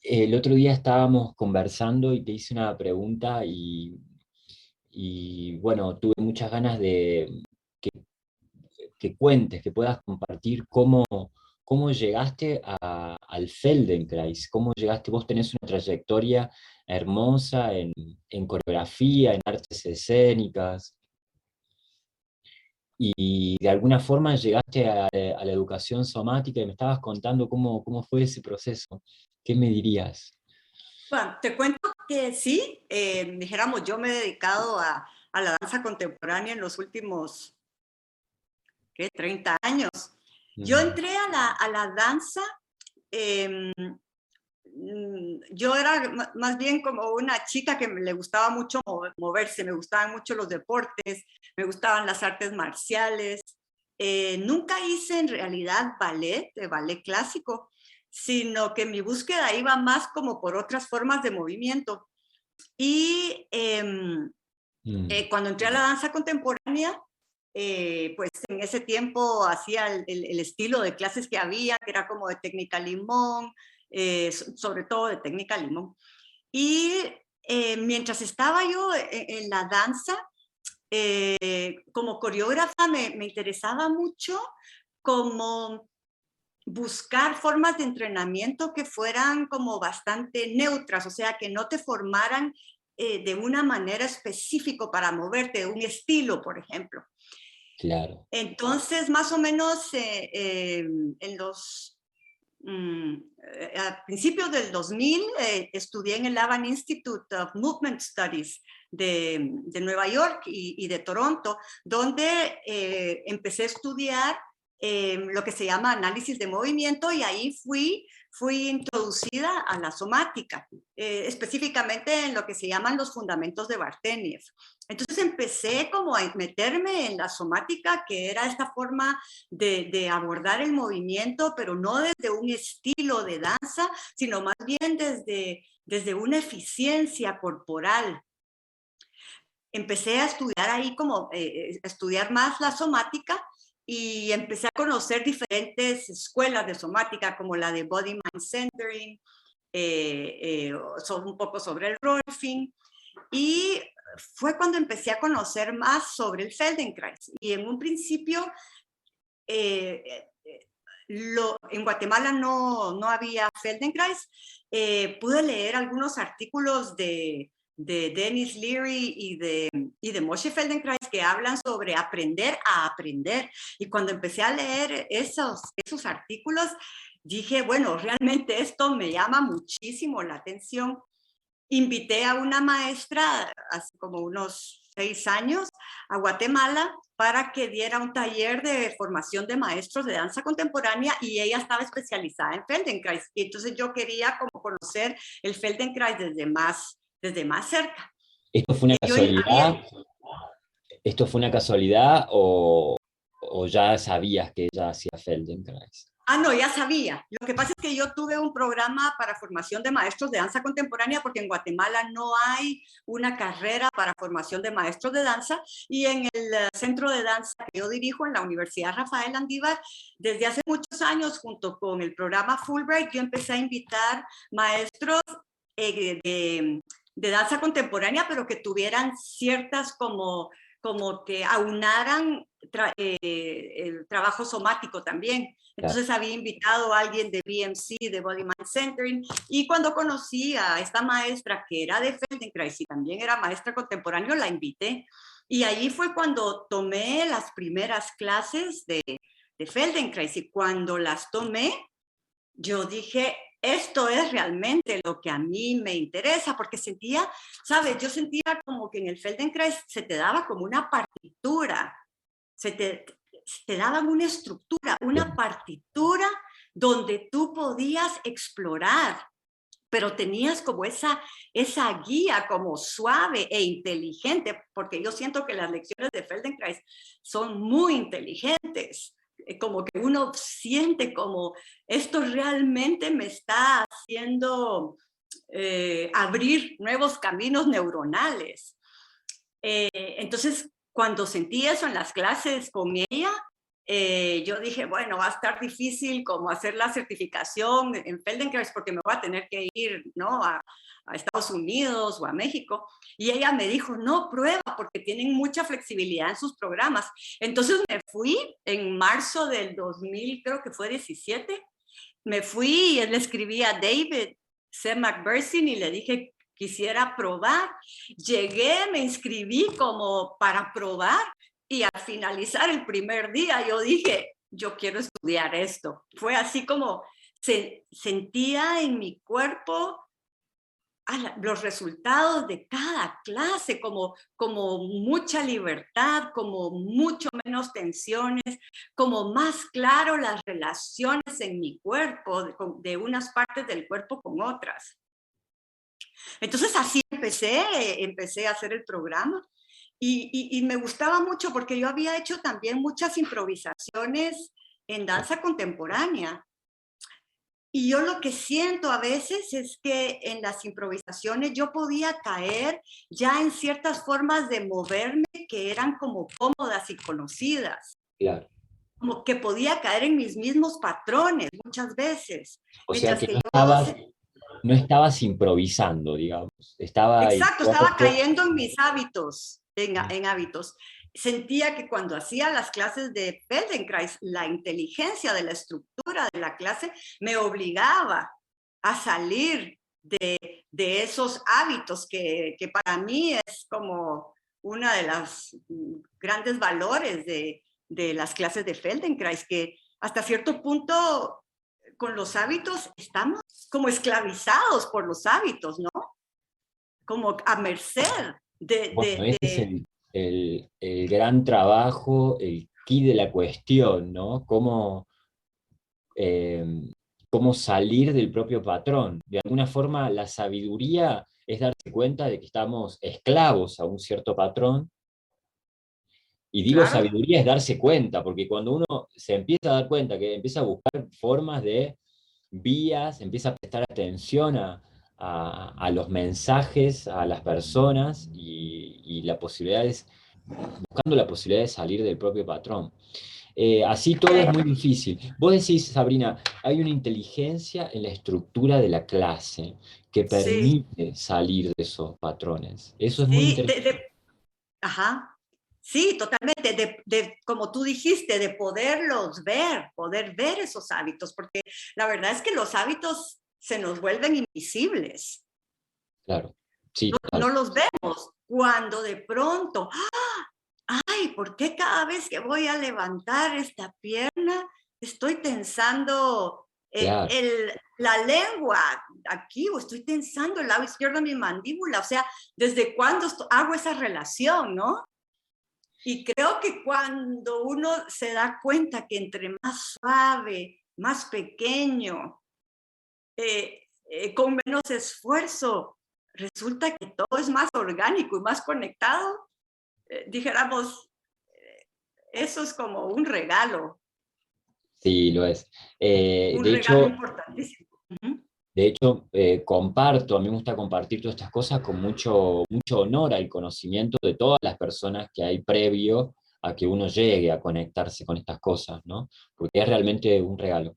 El otro día estábamos conversando y te hice una pregunta bueno, tuve muchas ganas de que cuentes, que puedas compartir cómo llegaste al Feldenkrais, cómo llegaste, vos tenés una trayectoria hermosa en coreografía, en artes escénicas, y de alguna forma llegaste a la educación somática y me estabas contando cómo fue ese proceso. ¿Qué me dirías? Bueno, te cuento que sí, dijéramos, yo me he dedicado a la danza contemporánea en los últimos, ¿qué? 30 años. Yo Mm, entré a la danza, yo era más bien como una chica que le gustaba mucho moverse, me gustaban mucho los deportes, me gustaban las artes marciales. Nunca hice en realidad ballet, de ballet clásico, sino que mi búsqueda iba más como por otras formas de movimiento. Y mm, cuando entré a la danza contemporánea, pues en ese tiempo hacía el estilo de clases que había, que era como de técnica limón, sobre todo de técnica limón. Y mientras estaba yo en la danza, como coreógrafa me interesaba mucho como buscar formas de entrenamiento que fueran como bastante neutras, o sea, que no te formaran de una manera específica para moverte, un estilo, por ejemplo. claro. Entonces, más o menos en los a principios del 2000 estudié en el Laban Institute of Movement Studies de Nueva York y de Toronto, donde empecé a estudiar lo que se llama análisis de movimiento y ahí fui introducida a la somática, específicamente en lo que se llaman los fundamentos de Barteniev. Entonces empecé como a meterme en la somática, que era esta forma de abordar el movimiento, pero no desde un estilo de danza, sino más bien desde una eficiencia corporal. Empecé a estudiar ahí como, a estudiar más la somática y empecé a conocer diferentes escuelas de somática como la de Body Mind Centering, un poco sobre el Rolfing, y fue cuando empecé a conocer más sobre el Feldenkrais. Y en un principio, en Guatemala no había Feldenkrais. Pude leer algunos artículos de Dennis Leary y de Moshe Feldenkrais que hablan sobre aprender a aprender. Y cuando empecé a leer esos artículos, dije, bueno, realmente esto me llama muchísimo la atención. Invité a una maestra hace como unos 6 años a Guatemala para que diera un taller de formación de maestros de danza contemporánea y ella estaba especializada en Feldenkrais. Y entonces yo quería como conocer el Feldenkrais desde más cerca. ¿Esto fue una Yo había, casualidad? ¿Esto fue una casualidad o ya sabías que ella hacía Feldenkrais? No, ya sabía. Lo que pasa es que yo tuve un programa para formación de maestros de danza contemporánea porque en Guatemala no hay una carrera para formación de maestros de danza y en el centro de danza que yo dirijo en la Universidad Rafael Andívar, desde hace muchos años junto con el programa Fulbright, yo empecé a invitar maestros de danza contemporánea, pero que tuvieran ciertas como que aunaran el trabajo somático también. Claro. Entonces había invitado a alguien de BMC, de Body Mind Centering, y cuando conocí a esta maestra que era de Feldenkrais y también era maestra contemporánea, la invité. Y ahí fue cuando tomé las primeras clases de Feldenkrais y cuando las tomé, yo dije, esto es realmente lo que a mí me interesa, porque sentía, ¿sabes? Yo sentía como que en el Feldenkrais se te daba como una partitura, se te daban una estructura, una Bien. partitura donde tú podías explorar, pero tenías como esa guía como suave e inteligente, porque yo siento que las lecciones de Feldenkrais son muy inteligentes, como que uno siente como esto realmente me está haciendo abrir nuevos caminos neuronales. Entonces, cuando sentí eso en las clases con ella, yo dije, bueno, va a estar difícil como hacer la certificación en Feldenkrais porque me voy a tener que ir, ¿no? A Estados Unidos o a México. Y ella me dijo, no, prueba porque tienen mucha flexibilidad en sus programas. Entonces me fui en marzo del 2000, creo que fue 17, me fui y le escribí a David C. McBersin y le dije, quisiera probar. Llegué, me inscribí como para probar y al finalizar el primer día yo dije, yo quiero estudiar esto. Fue así como sentía en mi cuerpo los resultados de cada clase, como mucha libertad, como mucho menos tensiones, como más claro las relaciones en mi cuerpo, de unas partes del cuerpo con otras. Entonces así empecé a hacer el programa y me gustaba mucho porque yo había hecho también muchas improvisaciones en danza contemporánea. Y yo lo que siento a veces es que en las improvisaciones yo podía caer ya en ciertas formas de moverme que eran como cómodas y conocidas. Claro. Como que podía caer en mis mismos patrones muchas veces. O sea Mientras que que no yo... estabas, no estabas improvisando, digamos. Estaba el Exacto, estaba cuerpo. cayendo en mis hábitos, en hábitos. Sentía que cuando hacía las clases de Feldenkrais, la inteligencia de la estructura de la clase me obligaba a salir de esos hábitos que para mí es como una de las grandes valores de las clases de Feldenkrais, que hasta cierto punto con los hábitos estamos como esclavizados por los hábitos, ¿no? Como a merced Bueno, ese es el gran trabajo, el key de la cuestión, ¿no? Eh, cómo salir del propio patrón. De alguna forma, la sabiduría es darse cuenta de que estamos esclavos a un cierto patrón. Y digo claro, sabiduría es darse cuenta, porque cuando uno se empieza a dar cuenta, que empieza a buscar formas de vías, empieza a prestar atención a los mensajes, a las personas y la posibilidad es, buscando la posibilidad de salir del propio patrón. Así todo es muy difícil. Vos decís, Sabrina, hay una inteligencia en la estructura de la clase que sí, permite salir de esos patrones. Eso es muy sí, interesante. ajá, sí, totalmente, como tú dijiste, de poder ver esos hábitos, porque la verdad es que los hábitos se nos vuelven invisibles, Claro, sí, no total. los vemos, cuando de pronto, ay, ¿por qué cada vez que voy a levantar esta pierna estoy tensando Claro. la lengua aquí o estoy tensando el lado izquierdo de mi mandíbula? O sea, ¿desde cuándo hago esa relación, no? Y creo que cuando uno se da cuenta que entre más suave, más pequeño, con menos esfuerzo, resulta que todo es más orgánico y más conectado, dijéramos, eso es como Sí, lo es. un De regalo hecho, importantísimo. Uh-huh. comparto, a mí me gusta compartir todas estas cosas con mucho, mucho honor al conocimiento de todas las personas que hay previo a que uno llegue a conectarse con estas cosas, ¿no? Porque es realmente un regalo.